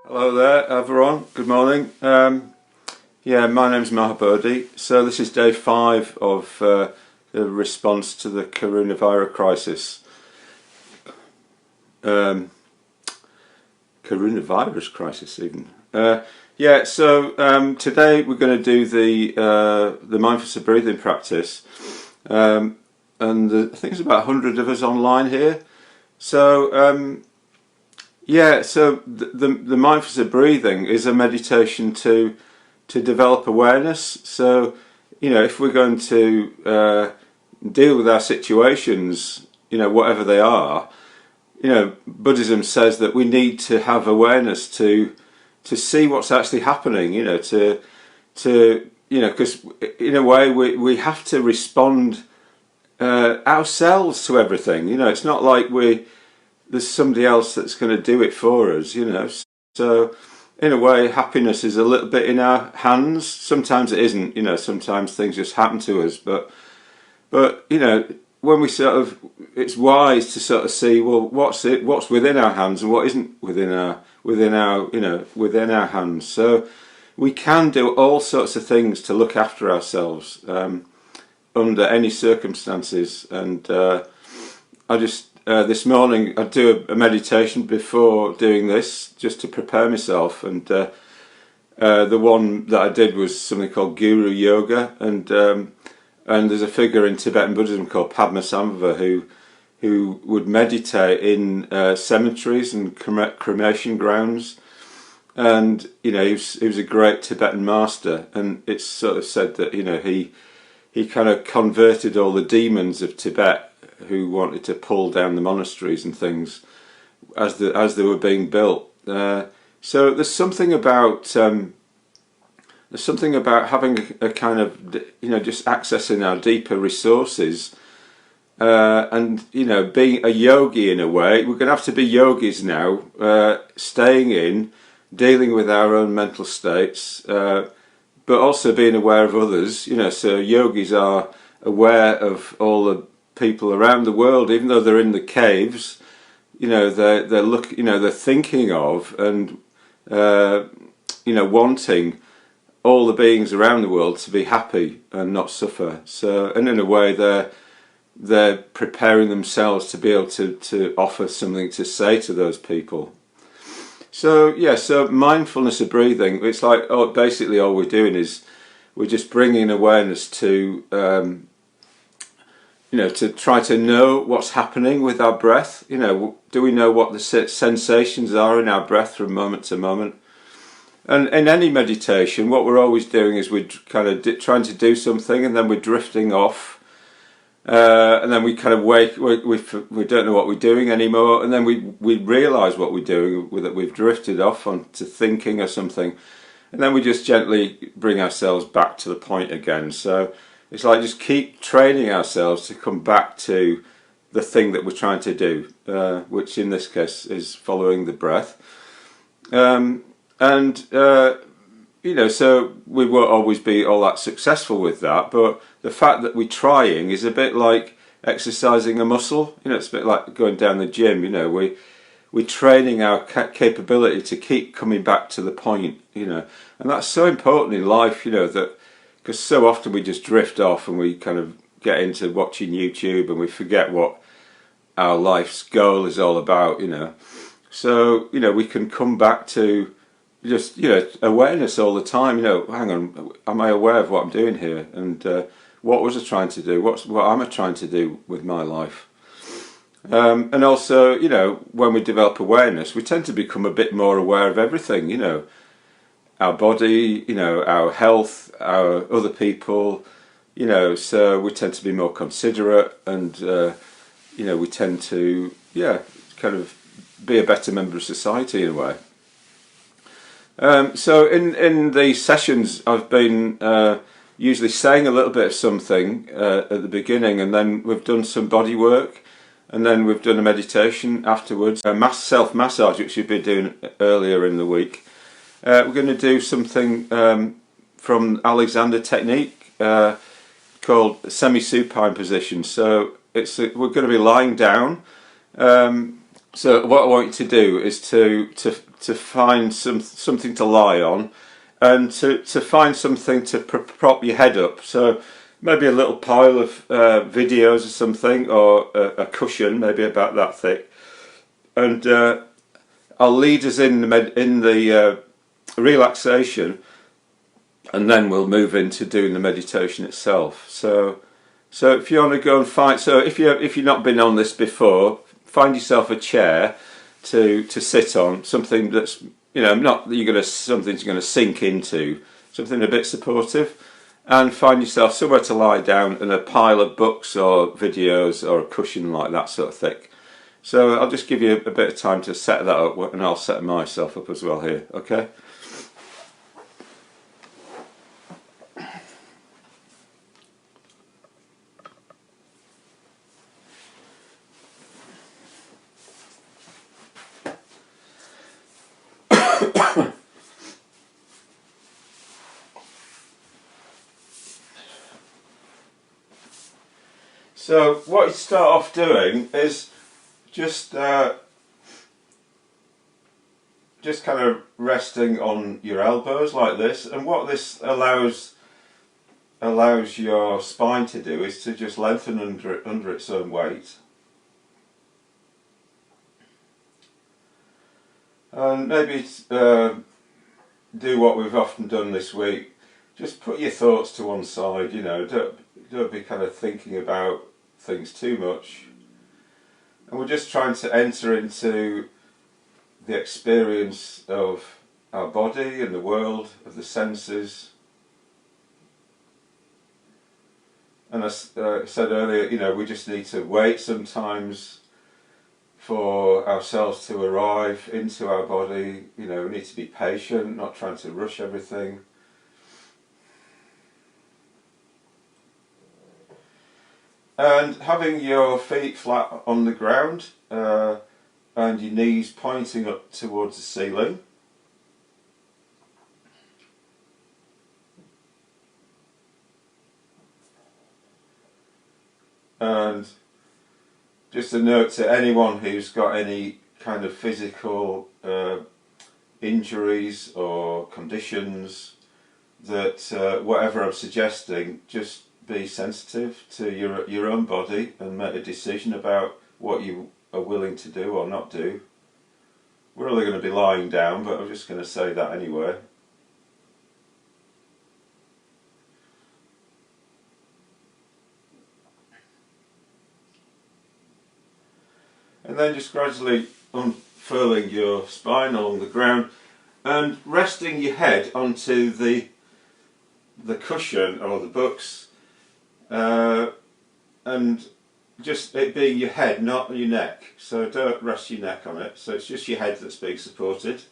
Hello there everyone, good morning. My name's Mahabodhi. So this is day 5 of the response to the coronavirus crisis. Coronavirus crisis even. Today we're going to do the mindfulness breathing practice. I think there's about 100 of us online here. So the mindfulness of breathing is a meditation to develop awareness. So, if we're going to deal with our situations, whatever they are, Buddhism says that we need to have awareness to see what's actually happening. Because in a way we have to respond ourselves to everything. It's not like there's somebody else that's going to do it for us, So, in a way, happiness is a little bit in our hands. Sometimes it isn't, Sometimes things just happen to us. But when we it's wise to sort of see, well, what's within our hands and what isn't within our hands. So we can do all sorts of things to look after ourselves under any circumstances. And this morning I do a meditation before doing this, just to prepare myself, and the one that I did was something called Guru Yoga, and there's a figure in Tibetan Buddhism called Padmasambhava who would meditate in cemeteries and cremation grounds, and he was a great Tibetan master, and it's sort of said that he kind of converted all the demons of Tibet who wanted to pull down the monasteries and things as they were being built. So there's something about having a kind of just accessing our deeper resources, and being a yogi in a way. We're going to have to be yogis now, staying in, dealing with our own mental states, but also being aware of others. So yogis are aware of all the people around the world, even though they're in the caves. They're thinking of and wanting all the beings around the world to be happy and not suffer. So, and in a way, they're preparing themselves to be able to offer something to say to those people. So mindfulness of breathing. It's like basically all we're doing is we're just bringing awareness to to try to know what's happening with our breath. Do we know what the sensations are in our breath from moment to moment? And in any meditation, what we're always doing is we're kind of trying to do something, and then we're drifting off, and then we kind of we don't know what we're doing anymore, and then we realise what we're doing, that we've drifted off onto thinking or something, and then we just gently bring ourselves back to the point again. So it's like just keep training ourselves to come back to the thing that we're trying to do, which in this case is following the breath. So we won't always be all that successful with that, but the fact that we're trying is a bit like exercising a muscle. It's a bit like going down the gym. We're training our capability to keep coming back to the point. And that's so important in life. That. Because so often we just drift off and we kind of get into watching YouTube and we forget what our life's goal is all about, So, we can come back to just, awareness all the time. Hang on, am I aware of what I'm doing here? And what was I trying to do? What am I trying to do with my life? And also, when we develop awareness, we tend to become a bit more aware of everything, our body, our health, our other people, so we tend to be more considerate, and we tend to kind of be a better member of society in a way. So in these sessions I've been usually saying a little bit of something at the beginning, and then we've done some body work, and then we've done a meditation afterwards, a self-massage which we've been doing earlier in the week. We're going to do something from Alexander technique called semi-supine position. So we're going to be lying down. So what I want you to do is to to find something to lie on, and to find something to prop your head up. So maybe a little pile of videos or something, or a cushion, maybe about that thick. And I'll lead us in the relaxation, and then we'll move into doing the meditation itself. So if you want to go and find, so if you've not been on this before, find yourself a chair to sit on, something that's, not that something's going to sink into, something a bit supportive, and find yourself somewhere to lie down, and a pile of books or videos or a cushion like that sort of thick. So I'll just give you a bit of time to set that up, and I'll set myself up as well here, okay? So what you start off doing is just kind of resting on your elbows like this, and what this allows your spine to do is to just lengthen under its own weight. And maybe do what we've often done this week. Just put your thoughts to one side. Don't be kind of thinking about things too much. And we're just trying to enter into the experience of our body and the world, of the senses. And as I said earlier, we just need to wait sometimes for ourselves to arrive into our body. We need to be patient, not trying to rush everything. And having your feet flat on the ground, and your knees pointing up towards the ceiling. And just a note to anyone who's got any kind of physical injuries or conditions, that whatever I'm suggesting, just be sensitive to your own body and make a decision about what you are willing to do or not do. We're only going to be lying down, but I'm just going to say that anyway. And then just gradually unfurling your spine along the ground and resting your head onto the cushion or the books, and just it being your head, not your neck. So don't rest your neck on it. So it's just your head that's being supported.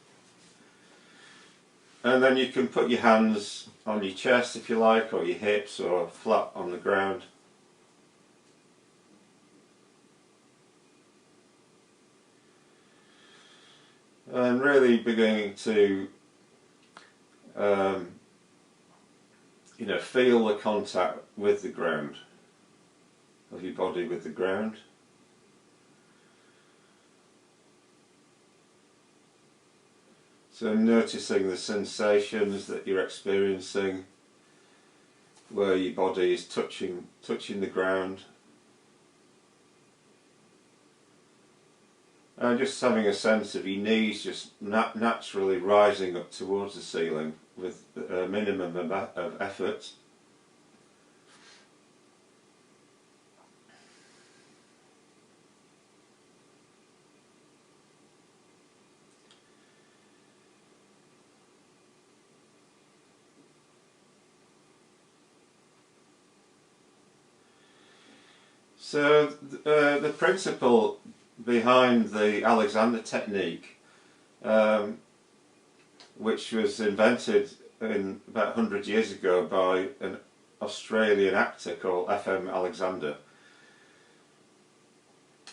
And then you can put your hands on your chest if you like, or your hips, or flat on the ground. And really beginning to feel the contact with the ground, of your body with the ground. So noticing the sensations that you're experiencing, where your body is touching the ground. And just having a sense of your knees just naturally rising up towards the ceiling with a minimum of effort. So the principle behind the Alexander technique, which was invented about 100 years ago by an Australian actor called F.M. Alexander,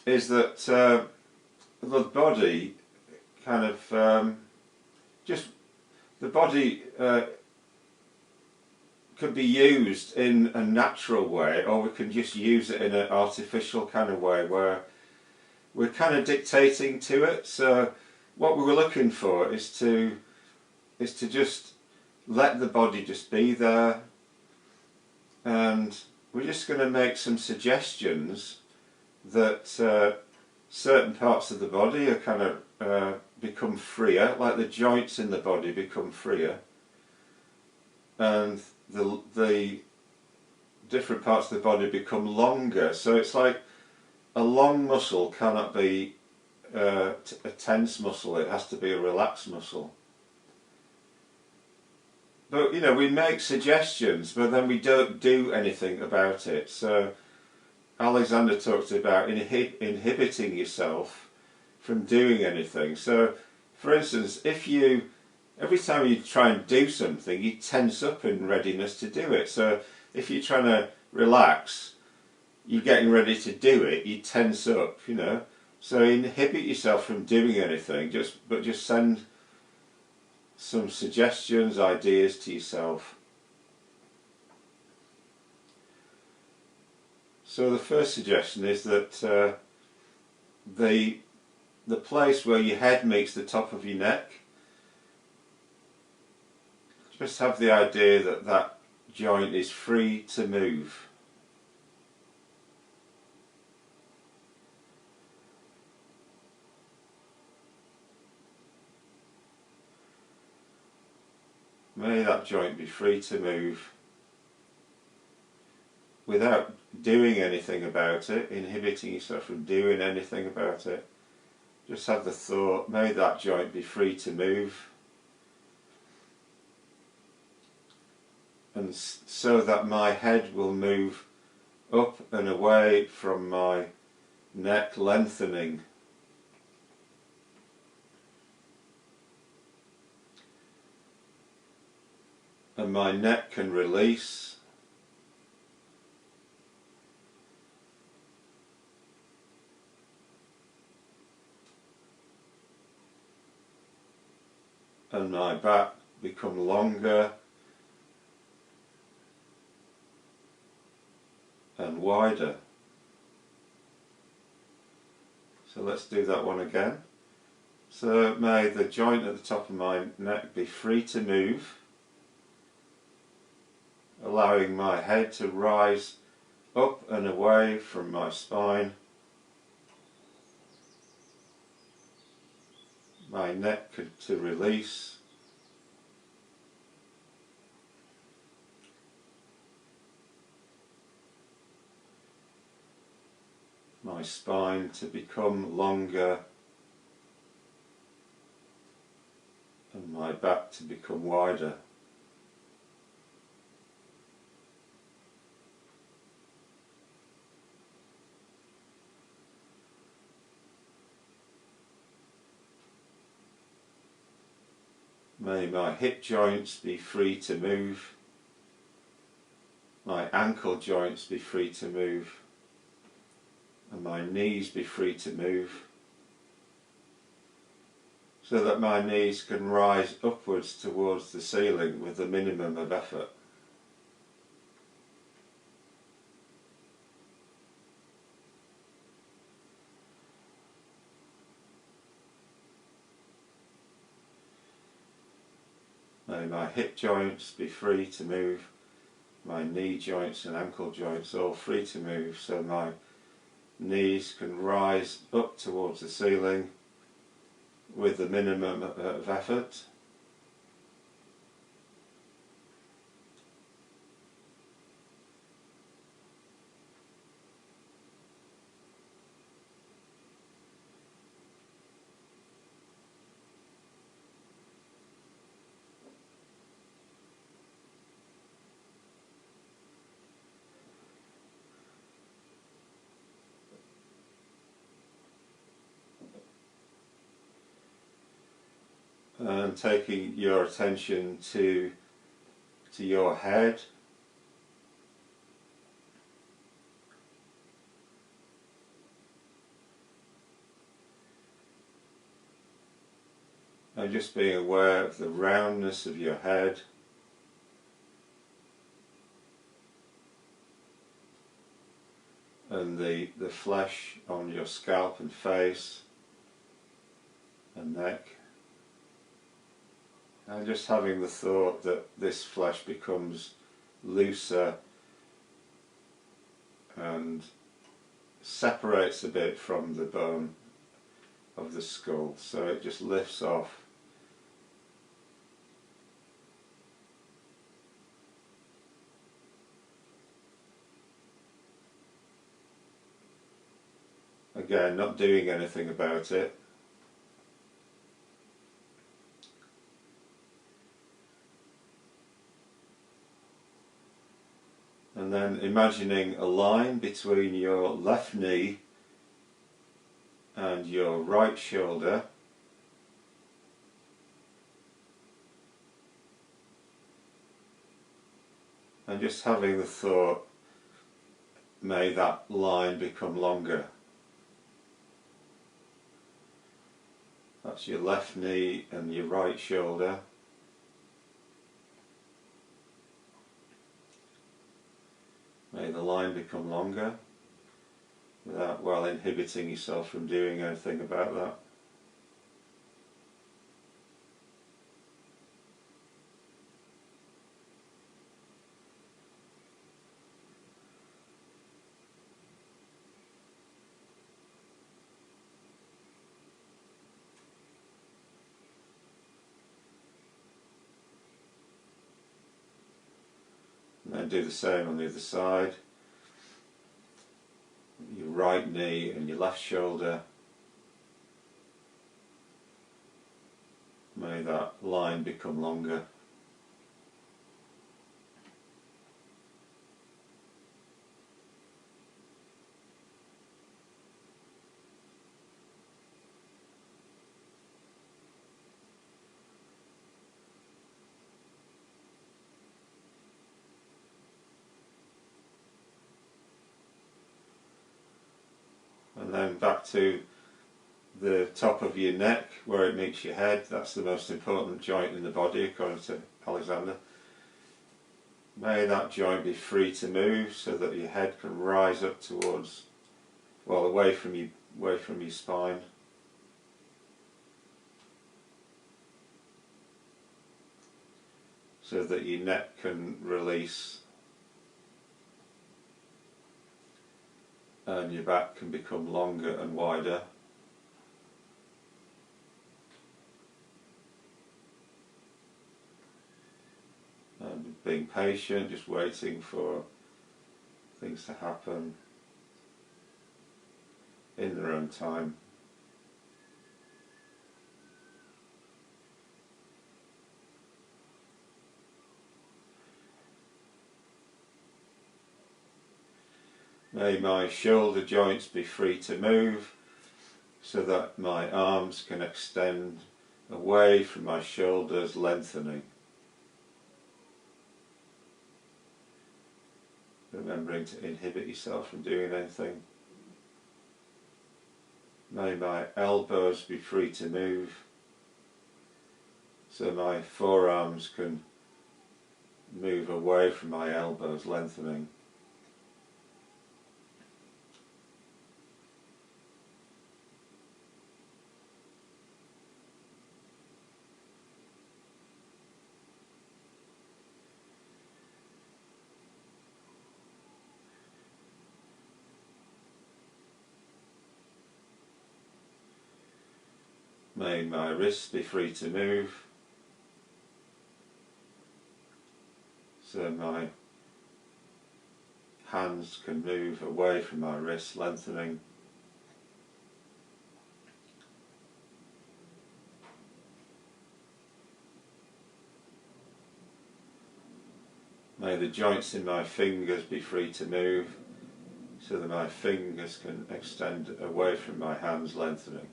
is that the body kind of the body could be used in a natural way, or we can just use it in an artificial kind of way where we're kind of dictating to it. So what we were looking for is to just let the body just be there, and we're just going to make some suggestions that certain parts of the body are kind of become freer, like the joints in the body become freer, and the different parts of the body become longer. So it's like a long muscle cannot be a tense muscle, it has to be a relaxed muscle. But you know, we make suggestions, but then we don't do anything about it. So Alexander talked about inhibiting yourself from doing anything. So, for instance, every time you try and do something, you tense up in readiness to do it. So, if you're trying to relax, you're getting ready to do it, you tense up, you know. So inhibit yourself from doing anything, but just send some suggestions, ideas to yourself. So the first suggestion is that the place where your head meets the top of your neck, just have the idea that that joint is free to move. May that joint be free to move without doing anything about it, inhibiting yourself from doing anything about it. Just have the thought, may that joint be free to move, and so that my head will move up and away from my neck, lengthening. And my neck can release. And my back become longer and wider. So let's do that one again. So may the joint at the top of my neck be free to move, allowing my head to rise up and away from my spine, my neck to release, my spine to become longer, and my back to become wider. May my hip joints be free to move, my ankle joints be free to move, and my knees be free to move, so that my knees can rise upwards towards the ceiling with the minimum of effort. May my hip joints be free to move, my knee joints and ankle joints all free to move, so my knees can rise up towards the ceiling with the minimum of effort. And taking your attention to your head, and just being aware of the roundness of your head, and the flesh on your scalp and face, and neck. And just having the thought that this flesh becomes looser and separates a bit from the bone of the skull, so it just lifts off. Again, not doing anything about it. And then imagining a line between your left knee and your right shoulder. And just having the thought, may that line become longer. That's your left knee and your right shoulder. May the line become longer without while inhibiting yourself from doing anything about that. And then do the same on the other side. Your right knee and your left shoulder. May that line become longer. And then back to the top of your neck where it meets your head. That's the most important joint in the body according to Alexander. May that joint be free to move so that your head can rise up towards, well, away from your spine. So that your neck can release and your back can become longer and wider. And being patient, just waiting for things to happen in their own time. May my shoulder joints be free to move so that my arms can extend away from my shoulders, lengthening. Remembering to inhibit yourself from doing anything. May my elbows be free to move so my forearms can move away from my elbows, lengthening. May my wrists be free to move so my hands can move away from my wrists, lengthening. May the joints in my fingers be free to move so that my fingers can extend away from my hands, lengthening.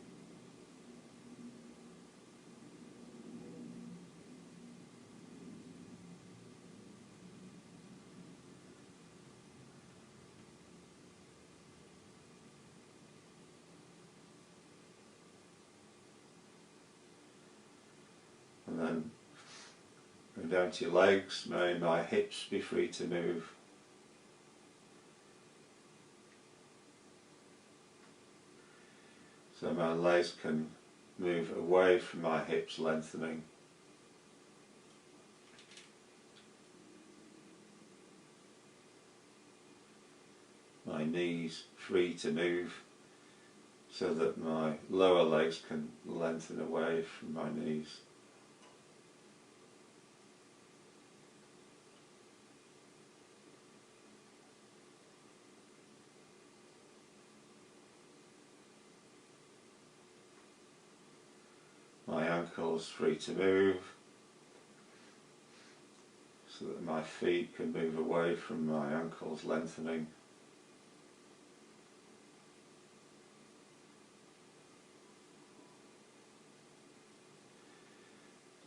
And then going down to your legs, may my hips be free to move. So my legs can move away from my hips, lengthening. My knees free to move so that my lower legs can lengthen away from my knees. My ankles free to move so that my feet can move away from my ankles, lengthening.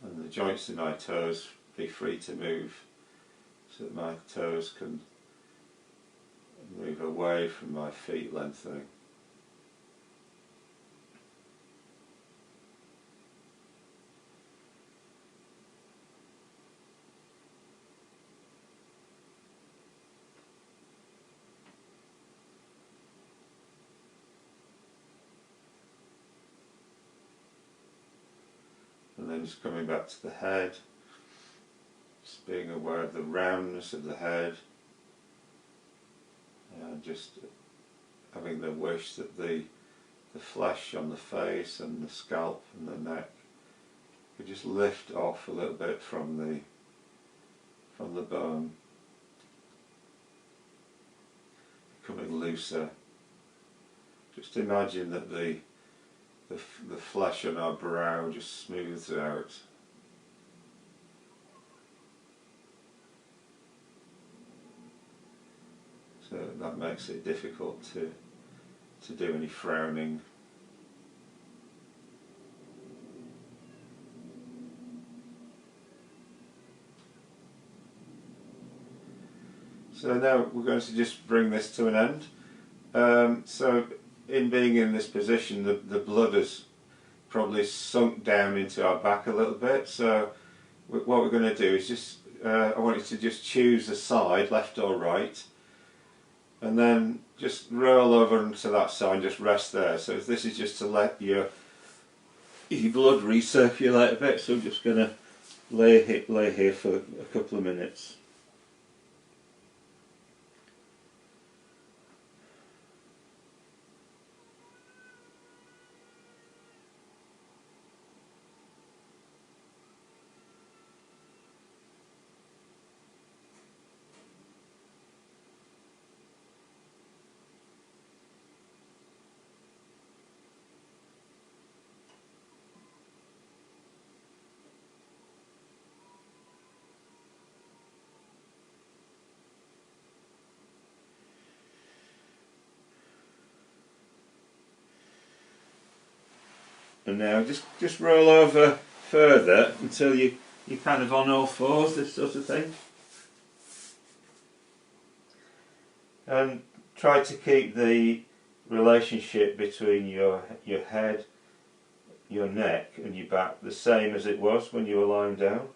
And the joints in my toes be free to move so that my toes can move away from my feet, lengthening. And then just coming back to the head, just being aware of the roundness of the head, and just having the wish that the flesh on the face and the scalp and the neck could just lift off a little bit from the bone, becoming looser. Just imagine that the flesh on our brow just smooths out. So that makes it difficult to do any frowning. So now we're going to just bring this to an end. So in being in this position, the blood has probably sunk down into our back a little bit. So what we're going to do is just, I want you to just choose a side, left or right, and then just roll over into that side, just rest there. So this is just to let your blood recirculate a bit. So I'm just going to lay here for a couple of minutes. And now just roll over further until you're kind of on all fours, this sort of thing. And try to keep the relationship between your head, your neck and your back the same as it was when you were lying down.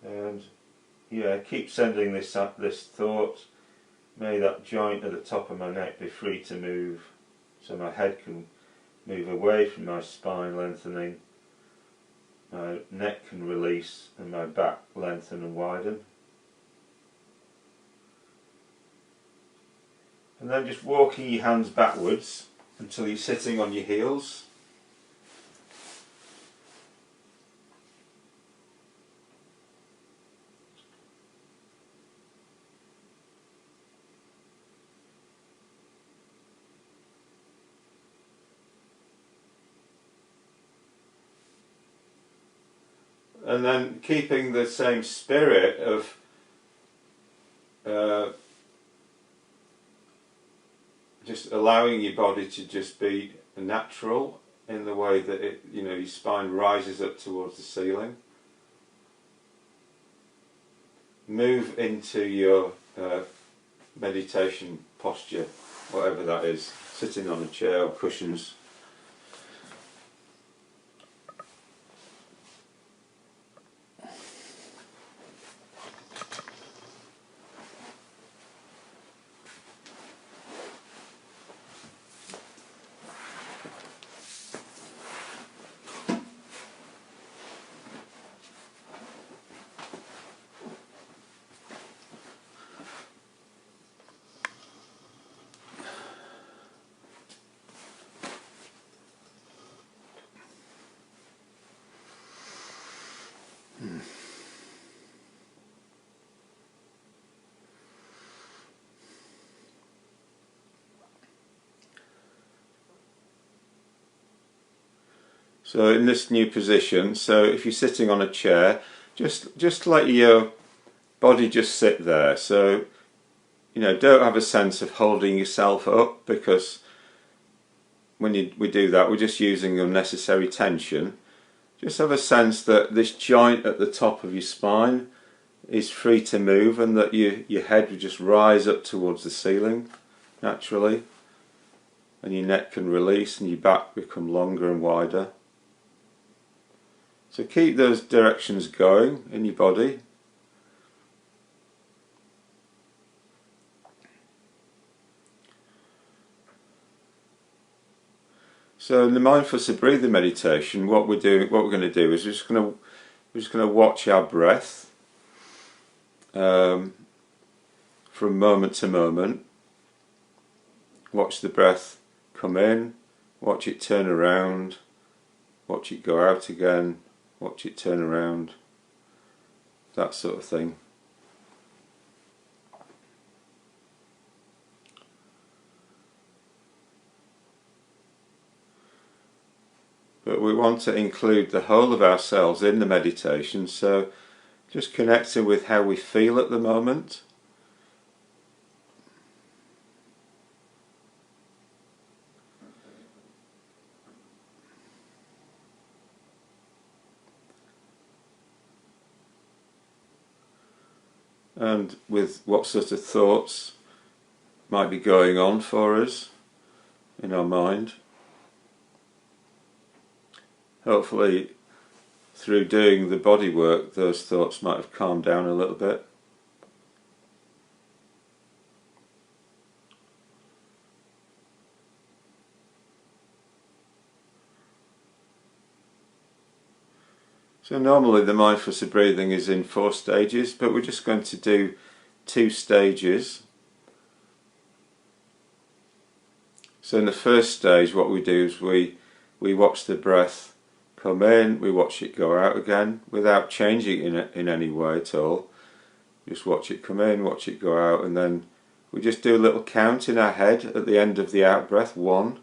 And yeah, keep sending this thought. May that joint at the top of my neck be free to move, so my head can move away from my spine, lengthening, my neck can release and my back lengthen and widen. And then just walking your hands backwards until you're sitting on your heels. And then keeping the same spirit of just allowing your body to just be natural in the way that it, your spine rises up towards the ceiling. Move into your meditation posture, whatever that is, sitting on a chair or cushions. So in this new position, so if you're sitting on a chair, just let your body just sit there. So, you know, don't have a sense of holding yourself up, because when we do that, we're just using unnecessary tension. Just have a sense that this joint at the top of your spine is free to move, and that your head will just rise up towards the ceiling naturally, and your neck can release and your back become longer and wider. So keep those directions going in your body. So in the mindfulness of breathing meditation, what we're going to do is we're just going to watch our breath from moment to moment. Watch the breath come in, watch it turn around, watch it go out again, watch it turn around, that sort of thing. But we want to include the whole of ourselves in the meditation, so just connecting with how we feel at the moment. And with what sort of thoughts might be going on for us in our mind. Hopefully through doing the body work, those thoughts might have calmed down a little bit. So normally the mindfulness of breathing is in 4 stages, but we're just going to do 2 stages. So in the first stage, what we do is we watch the breath come in, we watch it go out again, without changing it in any way at all. Just watch it come in, watch it go out, and then we just do a little count in our head at the end of the out breath, 1.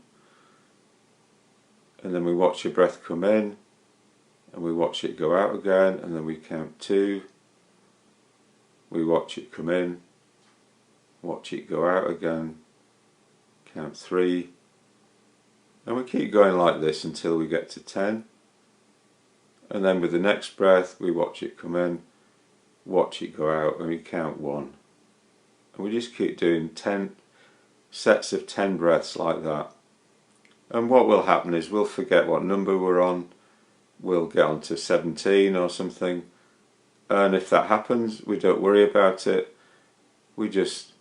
And then we watch your breath come in, and we watch it go out again, and then we count 2. We watch it come in, watch it go out again, count 3. And we keep going like this until we get to 10. And then with the next breath, we watch it come in, watch it go out, and we count 1. And we just keep doing 10 sets of 10 breaths like that. And what will happen is we'll forget what number we're on, we'll get on to 17 or something, and if that happens, we don't worry about it. We just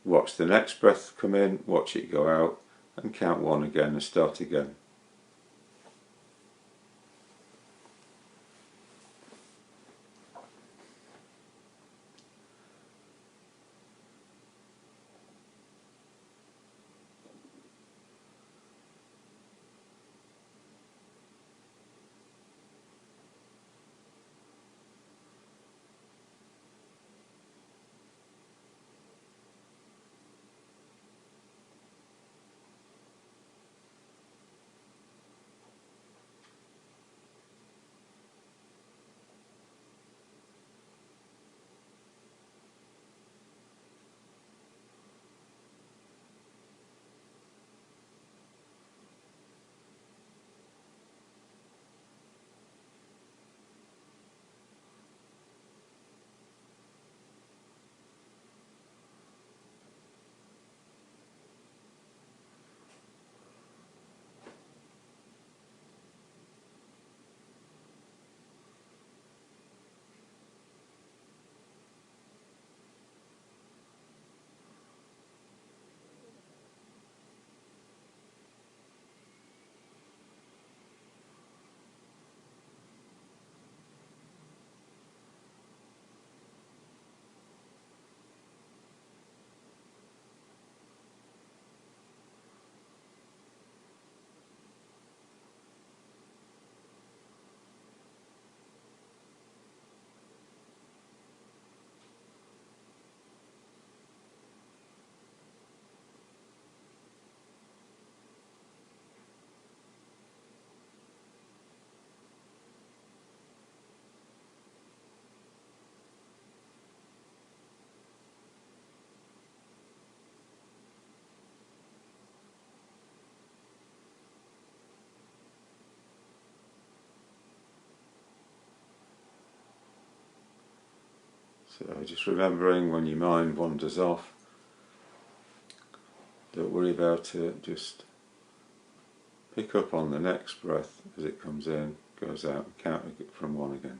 watch the next breath come in, watch it go out, and count 1 again and start again. So just remembering when your mind wanders off, don't worry about it, just pick up on the next breath as it comes in, goes out, and count it from 1 again.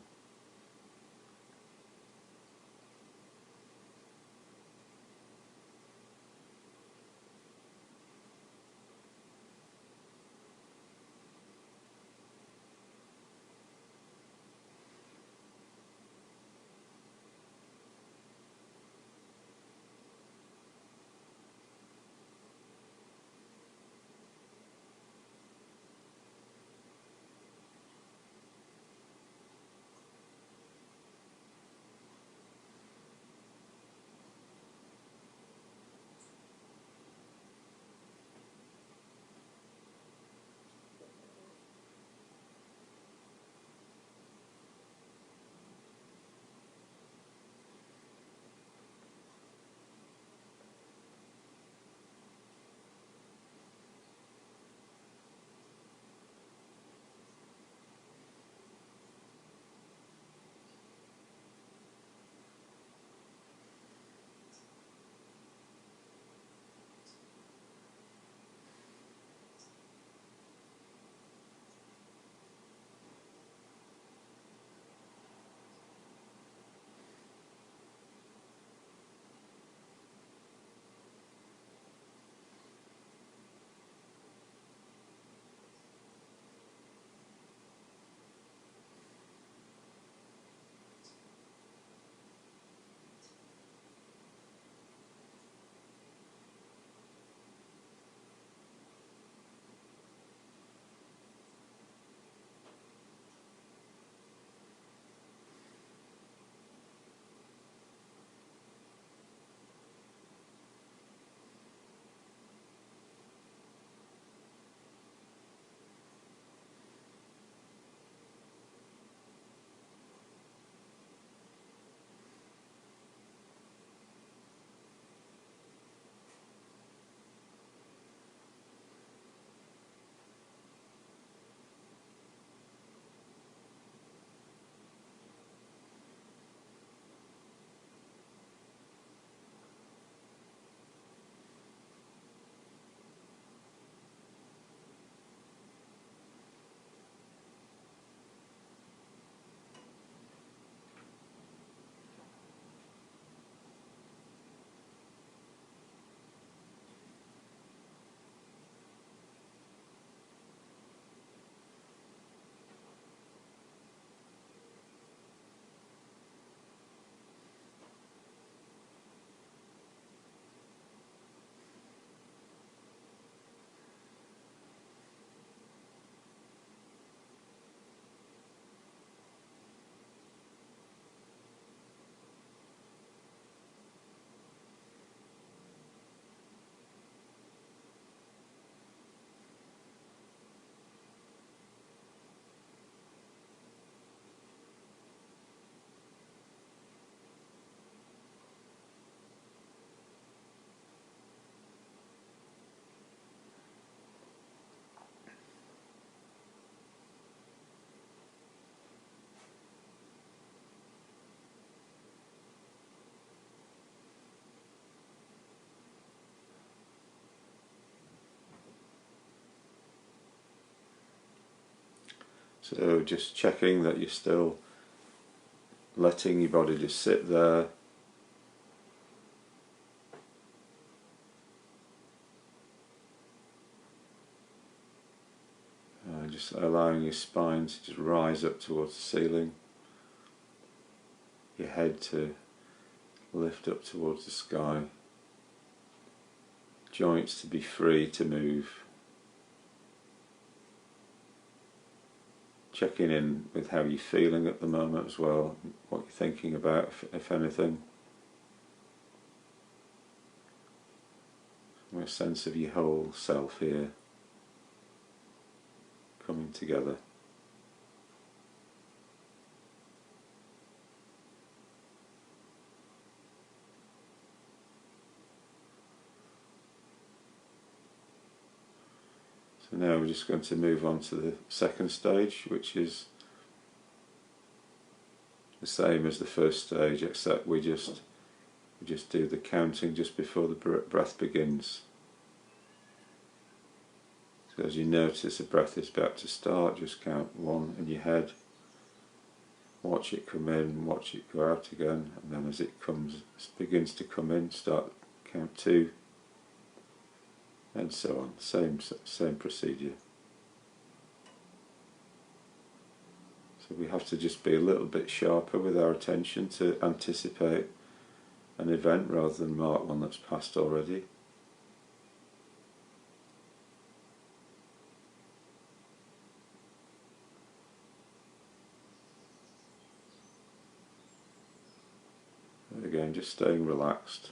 So just checking that you're still letting your body just sit there. Just allowing your spine to just rise up towards the ceiling, your head to lift up towards the sky, joints to be free to move. Checking in with how you're feeling at the moment as well, what you're thinking about, if anything. A sense of your whole self here coming together. So now we're just going to move on to the second stage, which is the same as the first stage, except we just do the counting just before the breath begins. So as you notice the breath is about to start, just count 1 in your head. Watch it come in, watch it go out again, and then as it begins to come in, count 2, and so on. Same procedure. So we have to just be a little bit sharper with our attention to anticipate an event rather than mark one that's passed already. And again, just staying relaxed.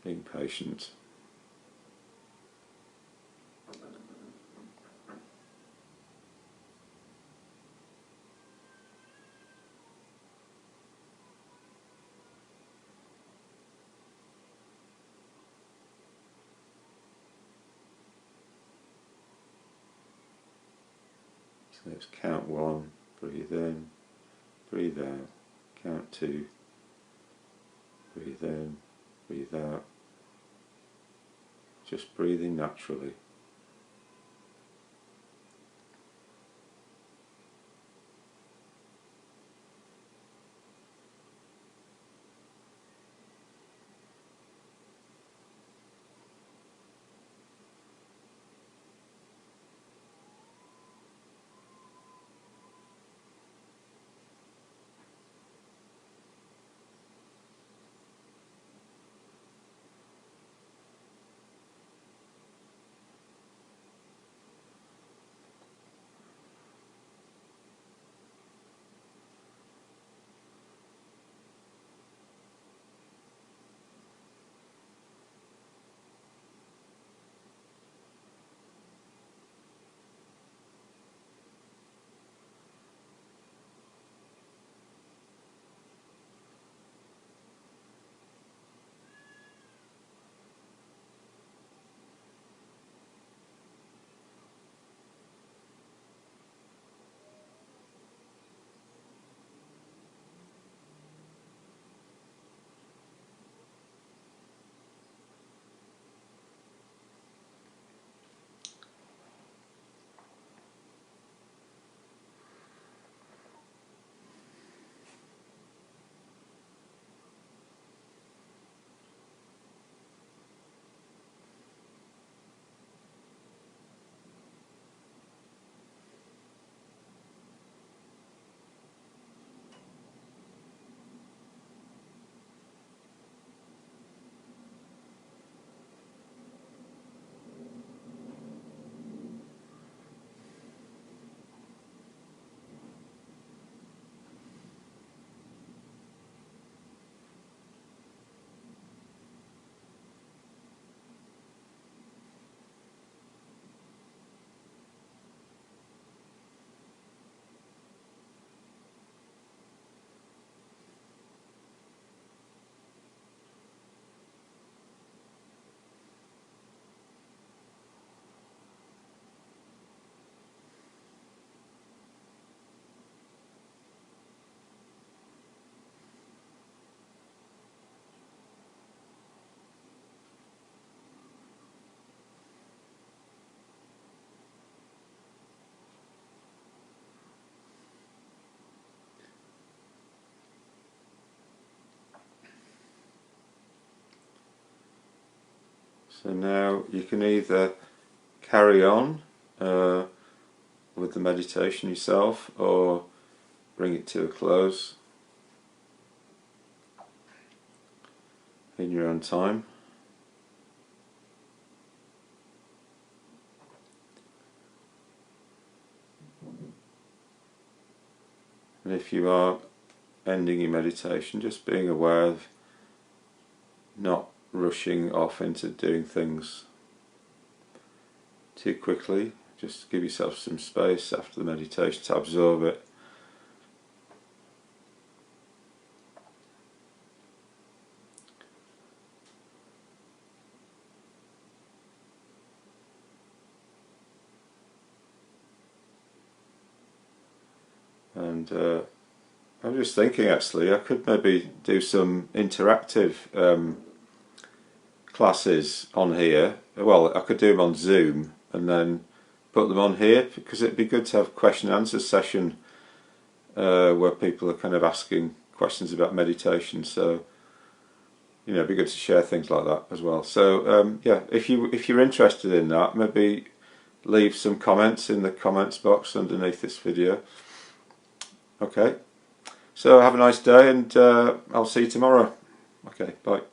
Being patient. So let's count 1, breathe in, breathe out, count 2, breathe in, breathe out, just breathing naturally. So now you can either carry on with the meditation yourself or bring it to a close in your own time. And if you are ending your meditation, just being aware of not rushing off into doing things too quickly. Just give yourself some space after the meditation to absorb it. And I was just thinking, actually, I could maybe do some interactive classes on here. Well, I could do them on Zoom and then put them on here, because it'd be good to have a question and answer session where people are kind of asking questions about meditation. So, you know, it'd be good to share things like that as well. So yeah, if you're interested in that, maybe leave some comments in the comments box underneath this video. Okay, so have a nice day, and I'll see you tomorrow. Okay, bye.